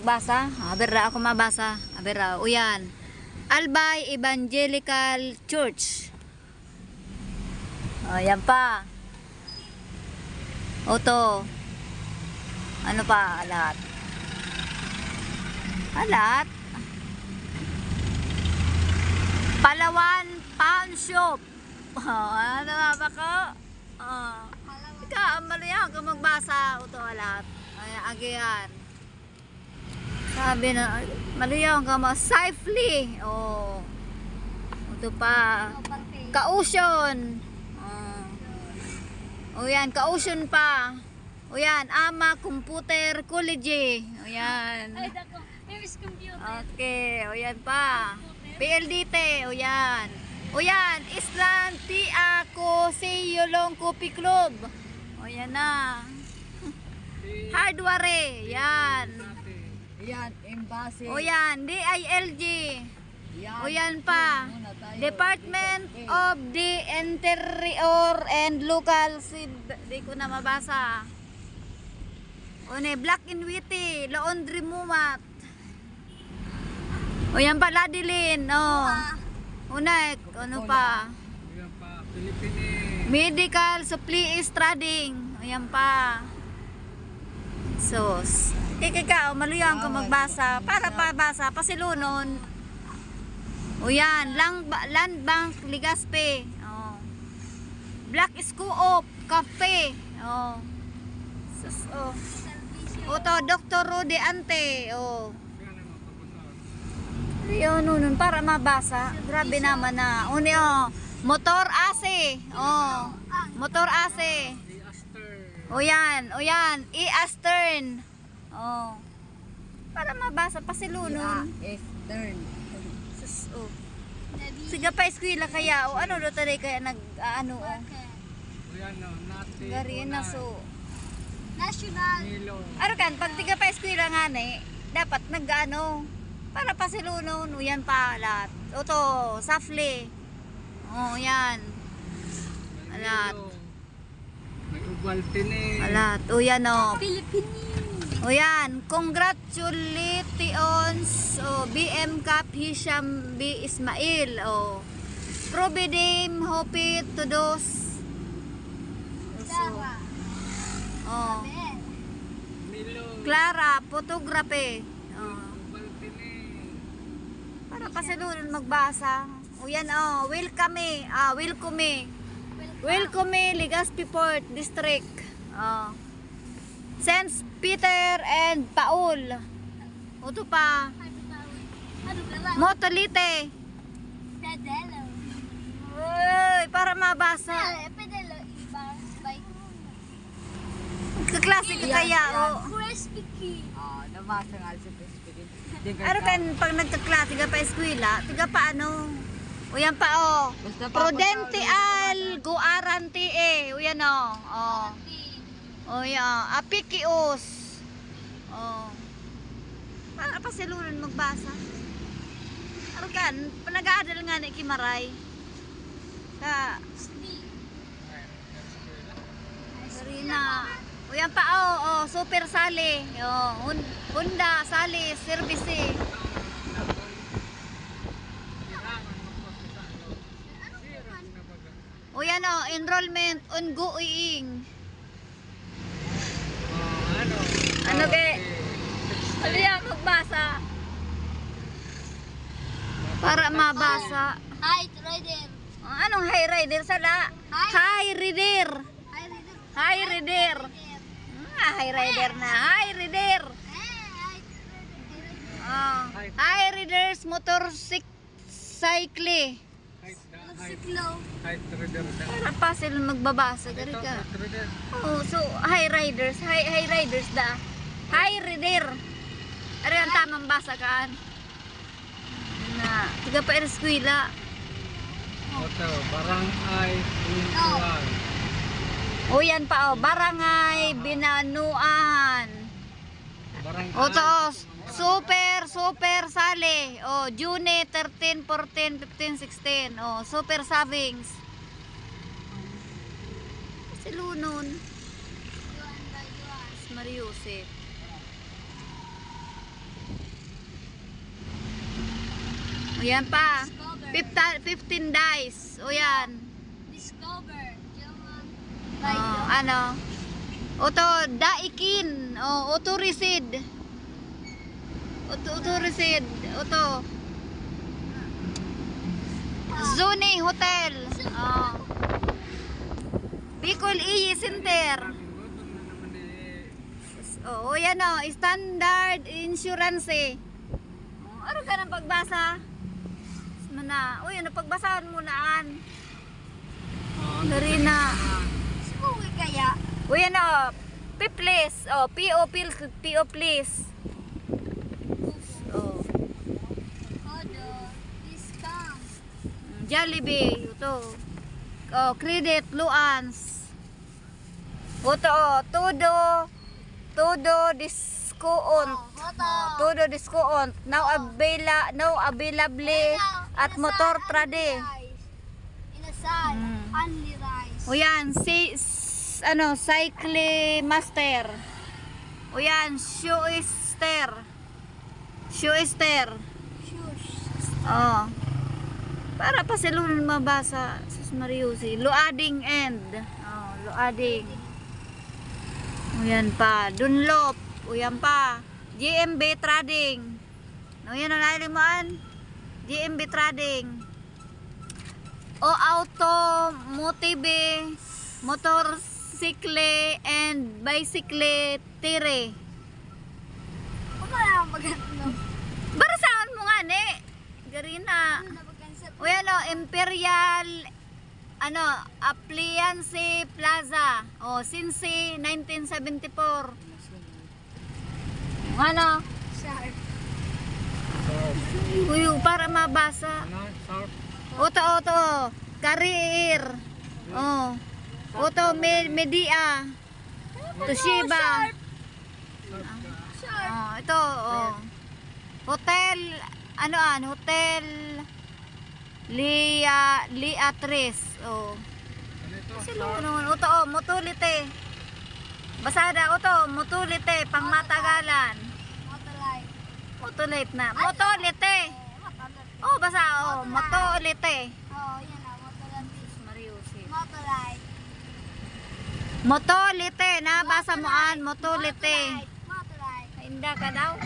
magbasa. Abera ako mabasa. Abera, uyan. Albay Evangelical Church. Yan pa. Oto. Ano pa? Alat. Alat. Palawan Pawn Shop. Ano ba ko? Ika, malihan ka magbasa. Oto, alat. Ay, agihan. Sabi na, malihan ka safely. Ito pa. Kaution. O yan, kaution pa. O yan, Ama Computer College. O yan. Okay, o yan pa. PLDT, o yan. O yan, Island Tiaco Siyolong Coffee Club. O yan na. Hardware, yan. Yan, embassy. O yan, DILG. O yan pa. Department of the Interior and Local di ko na mabasa. O ne, Black and Witty, Laundry Mumat. O yan pa, Ladilin. Una, ano pa? Yan pa, Philippine. Medical Supply Trading. O yan pa. Sos. Ikaw, maluyang ka magbasa. Para pabasa, pasilunon. O yan, Land Bank Ligaspe. Black Scoop Cafe. Sos, Oto, Dr. Rudy Ante. Ayun, nun, para mabasa. Grabe naman na. Uni, Motor Ase. Motor Ase. O yan, E-Astern. Para mabasa, pasilunon. Eastern. Siga pa eskwela kaya, ano do taday kaya nag-ano, Gari na so. National. Ano kan, pag tiga pa eskwela nga dapat nag-ano, para pasilunon, yan pa, lahat. Oto, Safle. Yan. Alat. May Ubaltine. Alat, yan Philippine. yan, congratulations, BM Cup Hisham B. Ismail, Probidim Hopit Todos. Sarah. Milo. Clara, photography. Ubaltine. Para pasilunan magbasa. Yan, Welcome, Legazpi Port District. Saint Peter and Paul. Ito pa. Motolite. Pedelo. Uy, para mabasa. Pedelo. Bike. Kaklase ka kaya, Crispy Key. Nabasa nga si Crispy. Ano kan pag nagkaklase ka pa eskwela, tiga pa ano? O yan pa Basta pa Prudente al Guaranti o yan O yan, Apikios. Para pa silunan magbasa. Ano kan, nag-aaral nga na Kimaray. Sarina. O yan pa Super Sali. Honda Sali Service. O yan enrollment ongoing. Ano ke? Ano yan magbasa? Para mabasa. Hi, Rider. Anong high rider sala? High reader. High reader. High rider na. High reader. High readers motorcycle. Height reader. Para pa sila magbabasa gari ka. So high riders da. High reader. Ari ang tamang basa kaan. Na, tiga pa eskwela. Oto, barangay Intuan. O yan pa Barangay Binanuan. Barangay. Oto, super sale. June 13, 14, 15, 16. Super savings. Silunon. Mariusip. O yan pa. Discover. 15 dice. O yan. Discover. German. Oh, ano? Oto, daikin. O, oto recede. Oto recede. Oto. Zuni Hotel. Oh. Bicol Iyi Center. Oh, yan o. Standard Insurance. Oh, ano ka ng pagbasa? Mana. Uy, ano pagbasahan mo naan? Dari na. Suwi kaya. Uy, ano? P-please. Oh, P.O. please. Oh. Kodo. Discount. Jollibee. Ito. Oh, credit. Luans. Ito, oh. Todo discount. Hoto. Todo discount. Now available at motor trade. Inasal. Mm. Only rice. O yan, Cycle Master. O yan, Shoeister. Shush. Oh. Para pa sila mabasa. Sus Mariusi. Loading end. Oh, loading. O yan pa. Dunlop. O yan pa. GMB Trading. O yan ang nalimuan. GMB Trading. O automotive, motorsikle and bicycle tire. Ano na ang maganda? Barasahan mo nga ni. Garina. Ano na pagkansa? O yan o, Imperial Appliance Plaza. O, since 1974. Ano? Sharp. Uy, para mabasa. Ano? Sarp. Oto. Career. Oh. Oto Media. Toshiba. Sharp. Oh, ito, oh. Hotel, Hotel Liatris. Oh. Ano ito? Silo naman. Oto, oh, Motulite. Basada, oto, Motulite, pangmatagalan. Motolite. Motulite na. Motulite. Motolite. Oh, basa, oh, Motulite. Oh, yan na. Motolite. Mariusi. Motolite. Motulite, nabasa mo an, Motulite. Motolite. Hinda ka daw.